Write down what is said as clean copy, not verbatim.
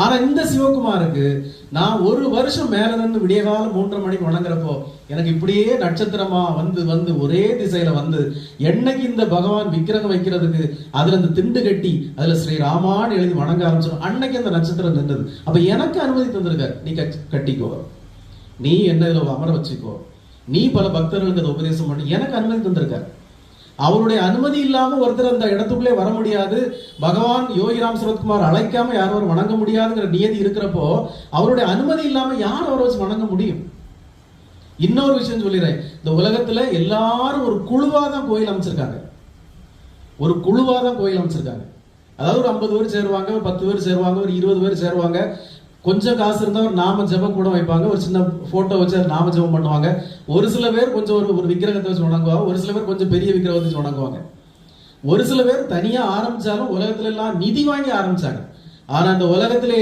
ஆனா இந்த சிவகுமாருக்கு நான் ஒரு வருஷம் மேல இருந்து விடிய காலம் 3:30 மணிக்கு வணங்குறப்போ எனக்கு இப்படியே நட்சத்திரமா வந்து வந்து ஒரே திசையில வந்து என்னைக்கு இந்த பகவான் விக்கிரகம் வைக்கிறதுக்கு அதுல இந்த திண்டு கட்டி அதுல ஸ்ரீராமான்னு எழுதி வணங்க ஆரம்பிச்சோம் அன்னைக்கு அந்த நட்சத்திரம் நின்றது. அப்ப எனக்கு அனுமதி தந்திருக்காரு, நீ கட்டிக்கோ, நீ என்ன இதுல அமர வச்சுக்கோ, நீ பல பக்தர்களுக்கு அதை உபதேசம் பண்ணி எனக்கு அனுமதி தந்திருக்காரு. அவருடைய அனுமதி இல்லாம ஒருத்தர் அந்த இடத்துக்குள்ளே வர முடியாது, பகவான் யோகிராம் சரத்குமார் அழைக்காம யாரும் வணங்க முடியாதுங்கிற நியதி இருக்கிறப்போ அவருடைய அனுமதி இல்லாம யார் அவரை வச்சு வணங்க முடியும்? இன்னொரு விஷயம் சொல்லிடுறேன், இந்த உலகத்துல எல்லாரும் ஒரு குழுவா தான் கோயில் அமைச்சிருக்காங்க, ஒரு குழுவா தான் கோயில் அமைச்சிருக்காங்க. அதாவது ஒரு 50 பேர் சேருவாங்க, ஒரு 10 பேர் சேருவாங்க, ஒரு 20 பேர் சேருவாங்க. கொஞ்சம் காசு இருந்தா ஒரு நாம ஜபம் கூட வைப்பாங்க, ஒரு சின்ன போட்டோ வச்சு நாம ஜபம் பண்ணுவாங்க. ஒரு சில பேர் கொஞ்சம் ஒரு விக்கிரகத்தை வச்சு வணங்குவாங்க, ஒரு சில பேர் கொஞ்சம் பெரிய விக்கிரகத்தை வச்சு வணங்குவாங்க. ஒரு சில பேர் தனியா ஆரம்பிச்சாலும் உலகத்துல எல்லாம் நிதி வாங்கி ஆரம்பிச்சாங்க. ஆனா அந்த உலகத்திலே